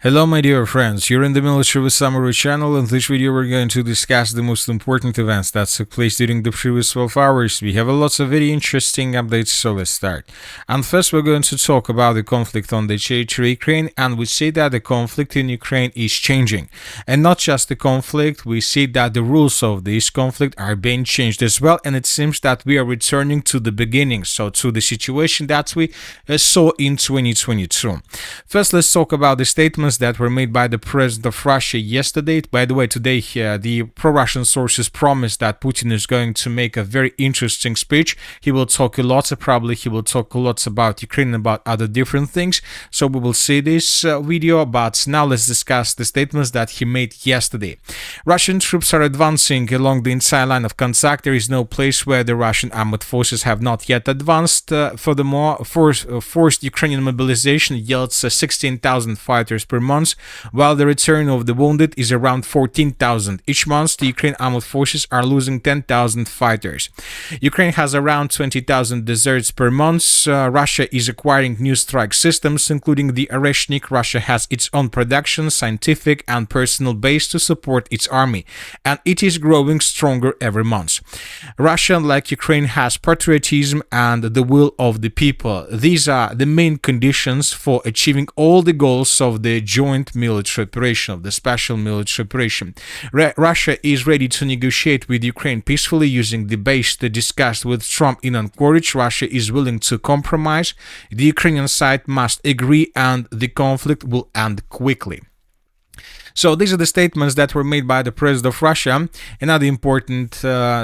Hello my dear friends, you're in the Military with Summary channel. In this video we're going to discuss the most important events that took place during the previous 12 hours. We have lots of very interesting updates, so let's start. And first we're going to talk about the conflict on the territory of Ukraine, and we see that the conflict in Ukraine is changing. And not just the conflict, we see that the rules of this conflict are being changed as well, and it seems that we are returning to the beginning, so to the situation that we saw in 2022. First, let's talk about the statements that were made by the president of Russia yesterday. By the way, today the pro-Russian sources promised that Putin is going to make a very interesting speech. He will talk a lot, probably he will talk a lot about Ukraine, about other different things. So we will see this video, but now let's discuss the statements that he made yesterday. Russian troops are advancing along the entire line of contact. There is no place where the Russian armed forces have not yet advanced. Furthermore, forced Ukrainian mobilization yields 16,000 fighters per month, while the return of the wounded is around 14,000. Each month, the Ukrainian armed forces are losing 10,000 fighters. Ukraine has around 20,000 deserts per month. Russia is acquiring new strike systems, including the Oreshnik. Russia has its own production, scientific and personal base to support its army, and it is growing stronger every month. Russia, like Ukraine, has patriotism and the will of the people. These are the main conditions for achieving all the goals of the joint military operation, of the special military operation. Russia is ready to negotiate with Ukraine peacefully using the base discussed with Trump in Anchorage. Russia is willing to compromise. The Ukrainian side must agree, and the conflict will end quickly. So these are the statements that were made by the president of Russia. Another important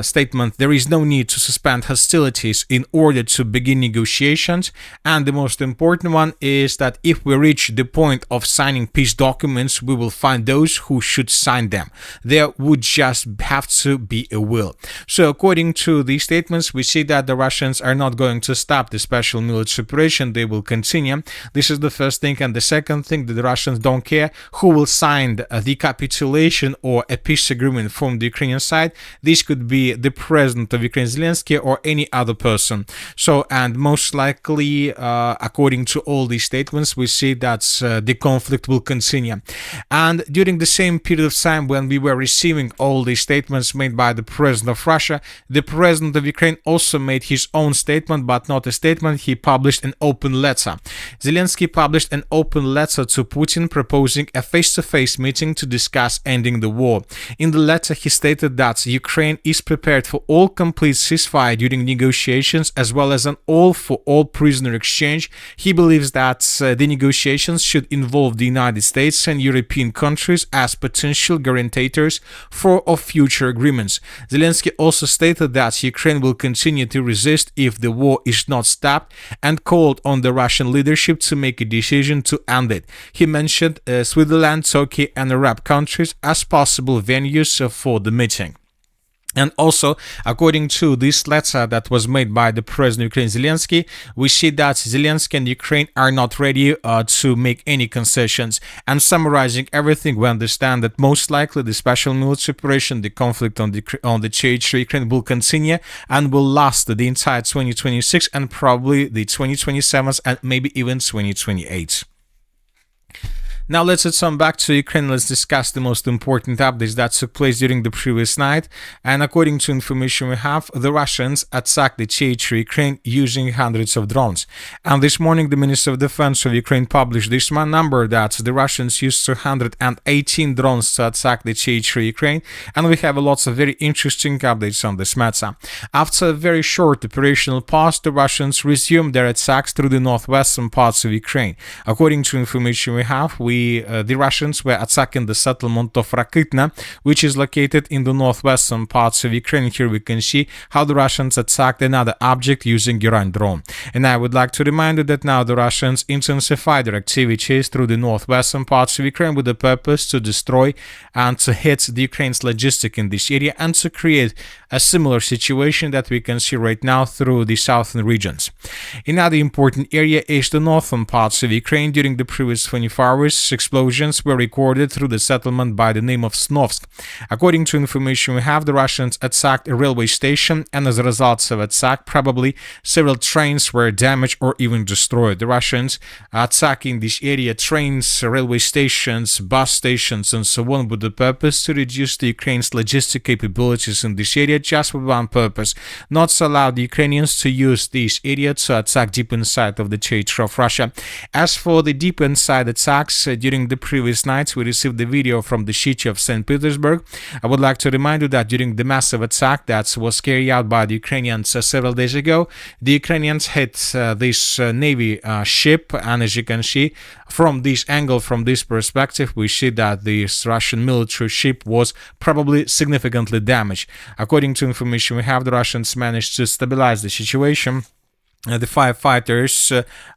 statement: there is no need to suspend hostilities in order to begin negotiations. And the most important one is that if we reach the point of signing peace documents, we will find those who should sign them. There would just have to be a will. So according to these statements, we see that the Russians are not going to stop the special military operation. They will continue. This is the first thing. And the second thing, that the Russians don't care who will sign the capitulation or a peace agreement from the Ukrainian side. This could be the president of Ukraine, Zelensky, or any other person. So, and most likely, according to all these statements, we see that the conflict will continue. And during the same period of time when we were receiving all these statements made by the president of Russia, the president of Ukraine also made his own statement, but not a statement. He published an open letter. Zelensky published an open letter to Putin proposing a face-to-face meeting to discuss ending the war. In the letter, he stated that Ukraine is prepared for all complete ceasefire during negotiations, as well as an all-for-all prisoner exchange. He believes that the negotiations should involve the United States and European countries as potential guarantors of future agreements. Zelensky also stated that Ukraine will continue to resist if the war is not stopped, and called on the Russian leadership to make a decision to end it. He mentioned Switzerland, Turkey, and Arab countries as possible venues for the meeting. And also, according to this letter that was made by the president of Ukraine, Zelensky, we see that Zelensky and Ukraine are not ready to make any concessions. And summarizing everything, we understand that most likely the special military operation, the conflict on the territory of Ukraine, will continue and will last the entire 2026 and probably the 2027 and maybe even 2028. Now let's return back to Ukraine. Let's discuss the most important updates that took place during the previous night. And according to information we have, the Russians attacked the territory of Ukraine using hundreds of drones. And this morning, the Minister of Defense of Ukraine published this number that the Russians used 218 drones to attack the territory of Ukraine. And we have lots of very interesting updates on this matter. After a very short operational pause, the Russians resumed their attacks through the northwestern parts of Ukraine. According to information we have, the Russians were attacking the settlement of Rakitna, which is located in the northwestern parts of Ukraine. Here we can see how the Russians attacked another object using Iran drone. And I would like to remind you that now the Russians intensify their activities through the northwestern parts of Ukraine with the purpose to destroy and to hit the Ukraine's logistic in this area and to create a similar situation that we can see right now through the southern regions. Another important area is the northern parts of Ukraine. During the previous 24 hours, these explosions were recorded through the settlement by the name of Snovsk. According to information we have, the Russians attacked a railway station, and as a result of attack, probably several trains were damaged or even destroyed. The Russians attacking this area, trains, railway stations, bus stations, and so on, with the purpose to reduce the Ukraine's logistic capabilities in this area, just with one purpose: not to allow the Ukrainians to use this area to attack deep inside of the territory of Russia. As for the deep inside attacks, during the previous nights we received the video from the city of St. Petersburg. I would like to remind you that during the massive attack that was carried out by the Ukrainians several days ago, the Ukrainians hit this Navy ship, and as you can see from this angle, from this perspective, we see that this Russian military ship was probably significantly damaged. According to information we have, the Russians managed to stabilize the situation. The firefighters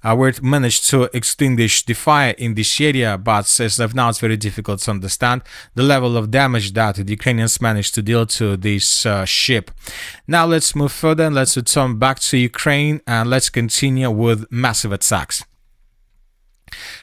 were managed to extinguish the fire in this area, but as of now it's very difficult to understand the level of damage that the Ukrainians managed to deal to this ship. Now let's move further and let's return back to Ukraine, and let's continue with massive attacks.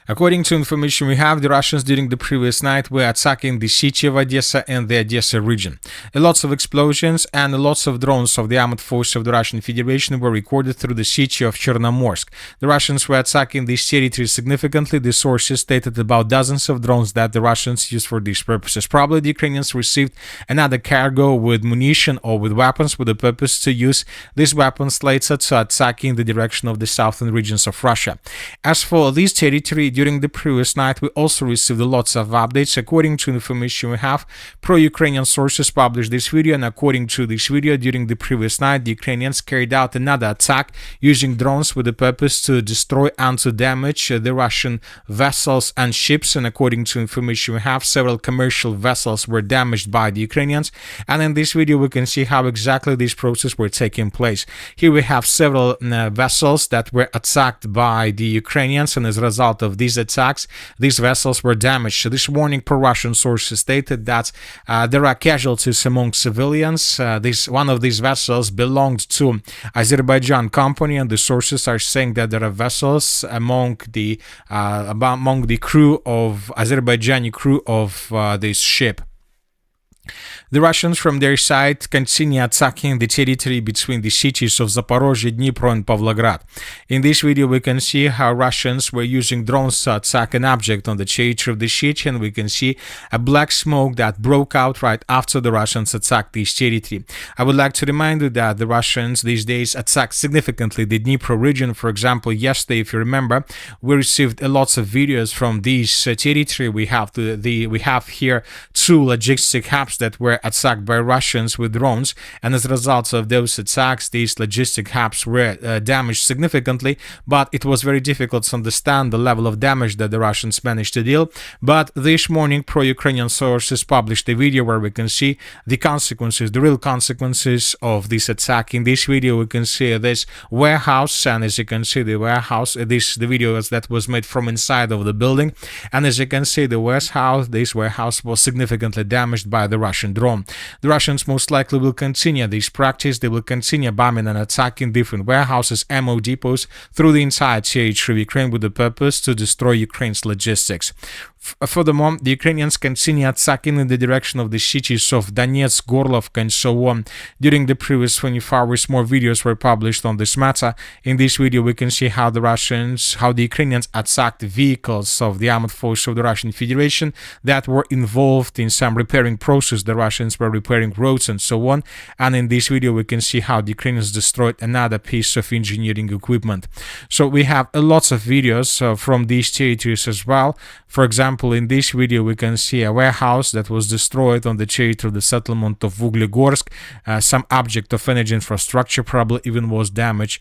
According to information we have, the Russians during the previous night were attacking the city of Odessa and the Odessa region. Lots of explosions and lots of drones of the armed forces of the Russian Federation were recorded through the city of Chernomorsk. The Russians were attacking this territory significantly. The sources stated about dozens of drones that the Russians used for these purposes. Probably the Ukrainians received another cargo with munition or with weapons with the purpose to use these weapons later to attack in the direction of the southern regions of Russia. As for this territory, during the previous night we also received lots of updates. According to information we have, pro-Ukrainian sources published this video, and according to this video, during the previous night the Ukrainians carried out another attack using drones with the purpose to destroy and to damage the Russian vessels and ships. And according to information we have, several commercial vessels were damaged by the Ukrainians, and in this video we can see how exactly these processes were taking place. Here we have several vessels that were attacked by the Ukrainians, and as a result of these attacks, these vessels were damaged. This morning, pro-Russian sources stated that there are casualties among civilians. One of these vessels belonged to Azerbaijan company, and the sources are saying that there are vessels among the crew of Azerbaijani crew of this ship. The Russians, from their side, continue attacking the territory between the cities of Zaporozhye, Dnipro, and Pavlograd. In this video, we can see how Russians were using drones to attack an object on the territory of the city, and we can see a black smoke that broke out right after the Russians attacked this territory. I would like to remind you that the Russians these days attack significantly the Dnipro region. For example, yesterday, if you remember, we received lots of videos from this territory. We have here two logistic hubs that were attacked by Russians with drones, and as a result of those attacks, these logistic hubs were damaged significantly, but it was very difficult to understand the level of damage that the Russians managed to deal. But this morning, pro-Ukrainian sources published a video where we can see the consequences, the real consequences of this attack. In this video, we can see this warehouse, and as you can see, the warehouse, the video that was made from inside of the building, and as you can see, this warehouse was significantly damaged by the Russian drone. The Russians most likely will continue this practice. They will continue bombing and attacking different warehouses, ammo depots through the entire territory of Ukraine with the purpose to destroy Ukraine's logistics. Furthermore, the Ukrainians continue attacking in the direction of the cities of Donetsk, Gorlovka, and so on. During the previous 24 hours, more videos were published on this matter. In this video, we can see how the Ukrainians attacked vehicles of the armed forces of the Russian Federation that were involved in some repairing process. The Russians were repairing roads and so on. And in this video, we can see how the Ukrainians destroyed another piece of engineering equipment. So we have lots of videos from these territories as well. For example, in this video, we can see a warehouse that was destroyed on the territory of the settlement of Uglegorsk. Some object of energy infrastructure probably even was damaged.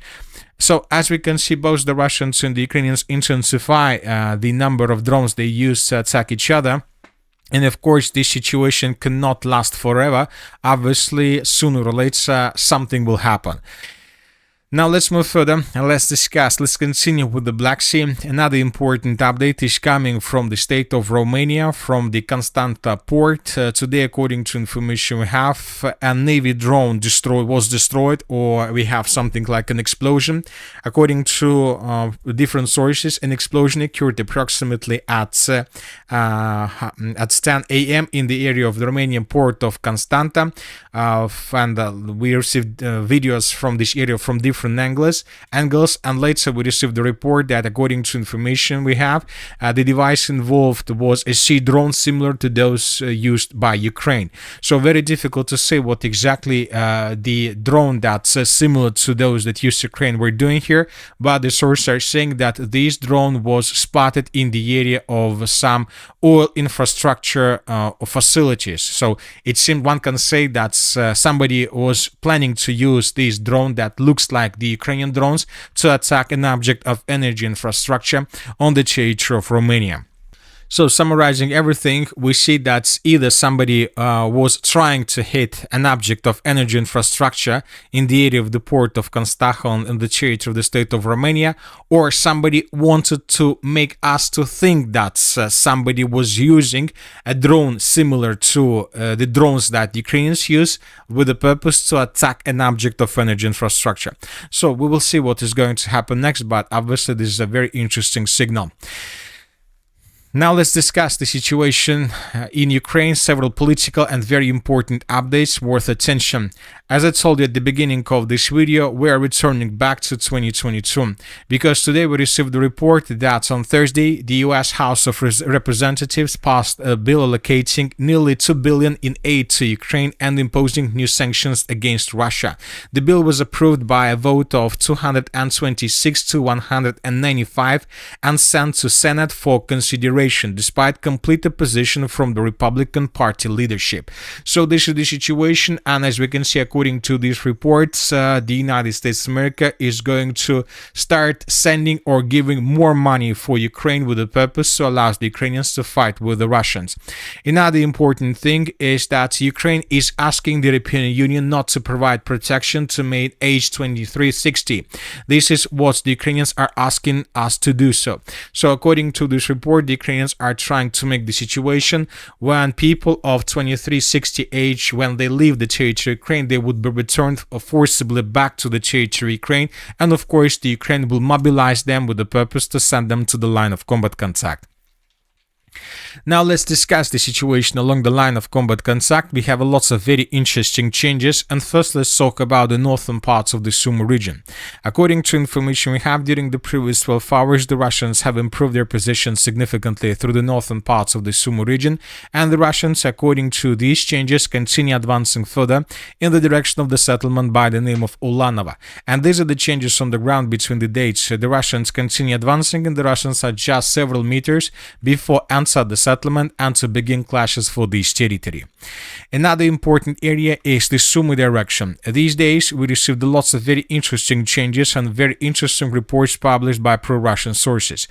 So, as we can see, both the Russians and the Ukrainians intensify the number of drones they use to attack each other. And of course, this situation cannot last forever. Obviously, sooner or later, something will happen. Now let's move further and let's continue with the Black Sea. Another important update is coming from the state of Romania, from the Constanța port. Today, according to information we have, a Navy drone was destroyed, or we have something like an explosion. According to different sources, an explosion occurred approximately at 10 a.m. in the area of the Romanian port of Constanța, and we received videos from this area from different angles, and later we received the report that, according to information we have, the device involved was a sea drone similar to those used by Ukraine. So very difficult to say what exactly the drone that's similar to those that used Ukraine were doing here, but the sources are saying that this drone was spotted in the area of some oil infrastructure facilities. So it seemed one can say that somebody was planning to use this drone that looks like the Ukrainian drones to attack an object of energy infrastructure on the territory of Romania. So summarizing everything, we see that either somebody was trying to hit an object of energy infrastructure in the area of the port of Constanța in the territory of the state of Romania, or somebody wanted to make us to think that somebody was using a drone similar to the drones that Ukrainians use with the purpose to attack an object of energy infrastructure. So we will see what is going to happen next, but obviously this is a very interesting signal. Now let's discuss the situation in Ukraine, several political and very important updates worth attention. As I told you at the beginning of this video, we are returning back to 2022, because today we received the report that on Thursday, the US House of Representatives passed a bill allocating nearly $2 billion in aid to Ukraine and imposing new sanctions against Russia. The bill was approved by a vote of 226 to 195 and sent to Senate for consideration, despite complete opposition from the Republican Party leadership. So this is the situation, and as we can see, according to these reports, the United States of America is going to start sending or giving more money for Ukraine with the purpose to allow the Ukrainians to fight with the Russians. Another important thing is that Ukraine is asking the European Union not to provide protection to men aged 23-60. This is what the Ukrainians are asking us to do so. So according to this report, the Ukrainians are trying to make the situation when people of 23-60 age, when they leave the territory of Ukraine, they would be returned forcibly back to the territory of Ukraine, and of course the Ukraine will mobilize them with the purpose to send them to the line of combat contact. Now let's discuss the situation along the line of combat contact. We have lots of very interesting changes, and first let's talk about the northern parts of the Sumy region. According to information we have, during the previous 12 hours, the Russians have improved their position significantly through the northern parts of the Sumy region, and the Russians, according to these changes, continue advancing further in the direction of the settlement by the name of Ulanova. And these are the changes on the ground between the dates. The Russians continue advancing, and the Russians are just several meters before entering the settlement and to begin clashes for this territory. Another important area is the Sumy direction. These days we received lots of very interesting changes and very interesting reports published by pro-Russian sources.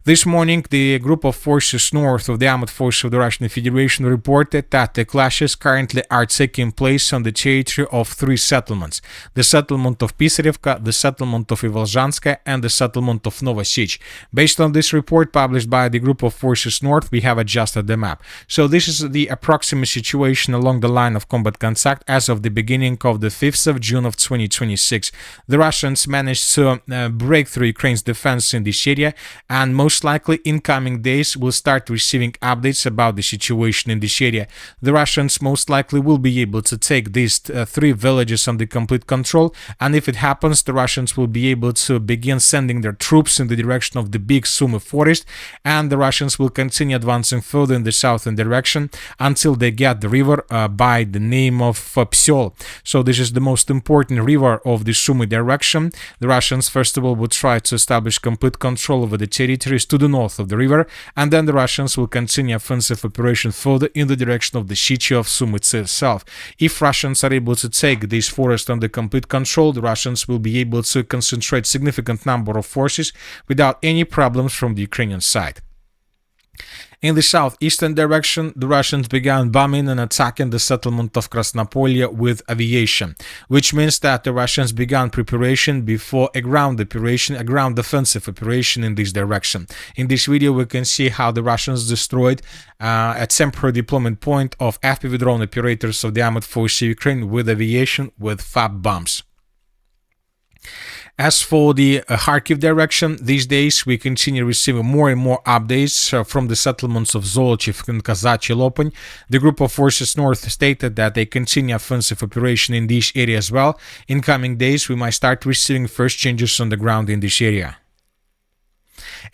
This morning, the group of forces north of the armed forces of the Russian Federation reported that the clashes currently are taking place on the territory of three settlements: the settlement of Pisarevka, the settlement of Ivolzhanska, and the settlement of Novosich. Based on this report published by the group of forces north, we have adjusted the map. So this is the approximate situation along the line of combat contact as of the beginning of the 5th of June of 2026. The Russians managed to break through Ukraine's defense in this area, and most likely in coming days we'll start receiving updates about the situation in this area. The Russians most likely will be able to take these three villages under complete control, and if it happens, the Russians will be able to begin sending their troops in the direction of the big Sumy forest, and the Russians will continue advancing further in the southern direction until they get the river by the name of Psyol. So this is the most important river of the Sumy direction. The Russians first of all would try to establish complete control over the territories to the north of the river, and then the Russians will continue offensive operation further in the direction of the city of Sumy itself. If Russians are able to take this forest under complete control, the Russians will be able to concentrate significant number of forces without any problems from the Ukrainian side. In the southeastern direction, the Russians began bombing and attacking the settlement of Krasnopolye with aviation, which means that the Russians began preparation before a ground offensive operation in this direction. In this video, we can see how the Russians destroyed a temporary deployment point of FPV drone operators of the armed forces of Ukraine with aviation with FAB bombs. As for the Kharkiv direction, these days we continue receiving more and more updates from the settlements of Zolochiv and Kazachi Lopany. The group of forces north stated that they continue offensive operation in this area as well. In coming days, we might start receiving first changes on the ground in this area.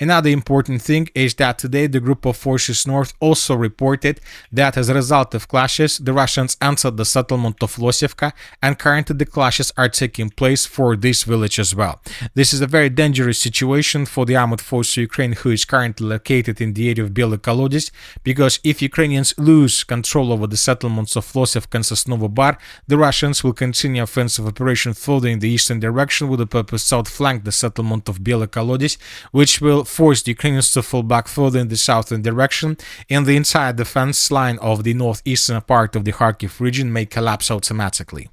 Another important thing is that today the group of forces north also reported that as a result of clashes, the Russians entered the settlement of Losivka, and currently the clashes are taking place for this village as well. This is a very dangerous situation for the armed force of Ukraine, who is currently located in the area of Belye Kolodys, because if Ukrainians lose control over the settlements of Losivka and Sosnovo Bar, the Russians will continue offensive operation further in the eastern direction with the purpose to outflank the settlement of Belye Kolodys, which will force the Ukrainians to fall back further in the southern direction, and the entire defense line of the northeastern part of the Kharkiv region may collapse automatically.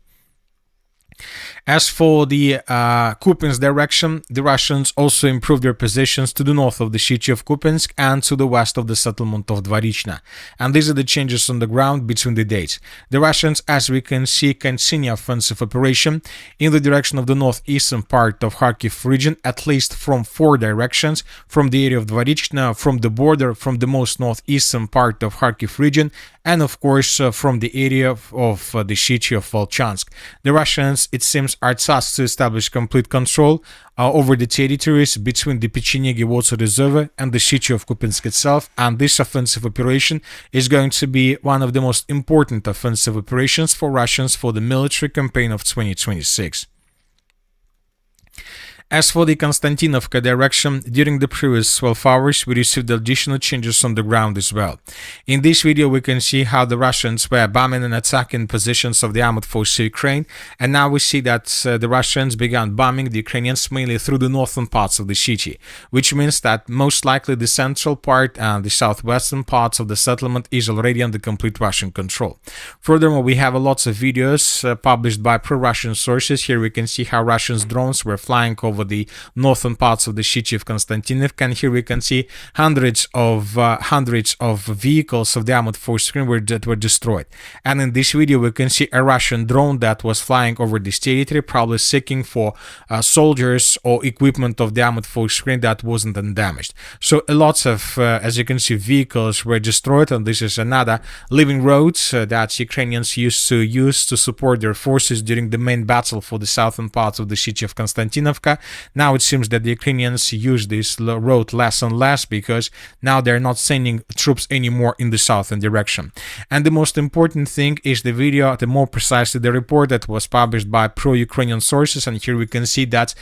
As for the Kupyansk direction, the Russians also improved their positions to the north of the city of Kupyansk and to the west of the settlement of Dvorichna. And these are the changes on the ground between the dates. The Russians, as we can see, continue offensive operation in the direction of the northeastern part of Kharkiv region, at least from 4 directions: from the area of Dvorichna, from the border, from the most northeastern part of Kharkiv region, and of course from the area of the city of Volchansk. The Russians, it seems, are tasked to establish complete control over the territories between the Pechenegi water reservoir and the city of Kupyansk itself, and this offensive operation is going to be one of the most important offensive operations for Russians for the military campaign of 2026. As for the Konstantinovka direction, during the previous 12 hours, we received additional changes on the ground as well. In this video, we can see how the Russians were bombing and attacking positions of the armed forces of Ukraine, and now we see that the Russians began bombing the Ukrainians mainly through the northern parts of the city, which means that most likely the central part and the southwestern parts of the settlement is already under complete Russian control. Furthermore, we have lots of videos published by pro-Russian sources. Here we can see how Russian drones were flying over the northern parts of the city of Konstantinovka, and here we can see hundreds of vehicles of the armed forces that were destroyed. And in this video we can see a Russian drone that was flying over this territory, probably seeking for soldiers or equipment of the armed forces that wasn't undamaged. So lots of, as you can see, vehicles were destroyed, and this is another living road that Ukrainians used to use to support their forces during the main battle for the southern parts of the city of Konstantinovka. Now it seems that the Ukrainians use this road less and less, because now they're not sending troops anymore in the southern direction. And the most important thing is the video, more precisely the report that was published by pro-Ukrainian sources, and here we can see that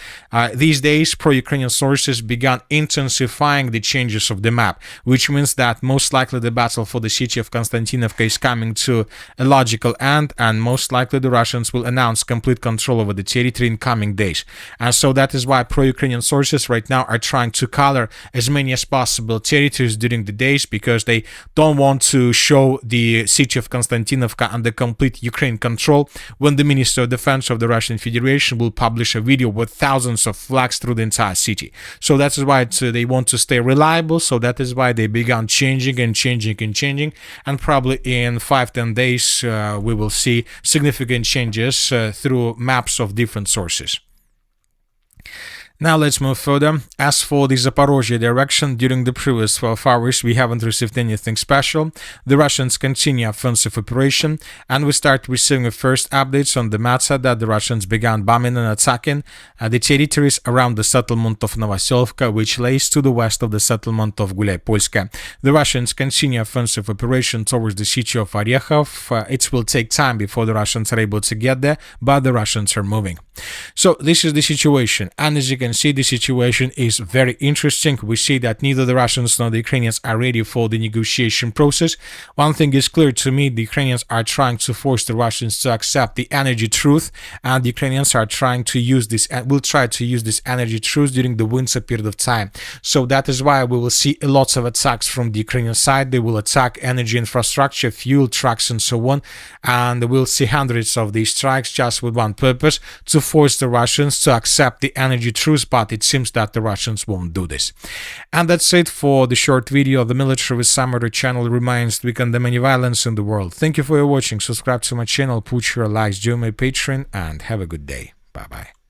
these days pro-Ukrainian sources began intensifying the changes of the map, which means that most likely the battle for the city of Konstantinovka is coming to a logical end, and most likely the Russians will announce complete control over the territory in coming days. And so that is why pro-Ukrainian sources right now are trying to color as many as possible territories during the days, because they don't want to show the city of Konstantinovka under complete Ukraine control when the Minister of Defense of the Russian Federation will publish a video with thousands of flags through the entire city. So that is why they want to stay reliable, so that is why they began changing, and probably in 5-10 days we will see significant changes through maps of different sources. Now let's move further. As for the Zaporozhye direction, during the previous 12 hours we haven't received anything special. The Russians continue offensive operation, and we start receiving first updates on the matter that the Russians began bombing and attacking the territories around the settlement of Novoselivka, which lays to the west of the settlement of Gulyai-Polska. The Russians continue offensive operation towards the city of Orekhov. It will take time before the Russians are able to get there, but the Russians are moving. So this is the situation, and as you can can see, the situation is very interesting. We see that neither the Russians nor the Ukrainians are ready for the negotiation process. One thing is clear to me: the Ukrainians are trying to force the Russians to accept the energy truth, and the Ukrainians are trying to use this and will try to use this energy truth during the winter period of time. So that is why we will see lots of attacks from the Ukrainian side. They will attack energy infrastructure, fuel trucks, and so on, and we'll see hundreds of these strikes just with one purpose: to force the Russians to accept the energy truth. But it seems that the Russians won't do this. And that's it for the short video. The Military with Summary channel remains to condemn any violence in the world. Thank you for your watching. Subscribe to my channel, put your likes, join my Patreon, and have a good day. Bye bye.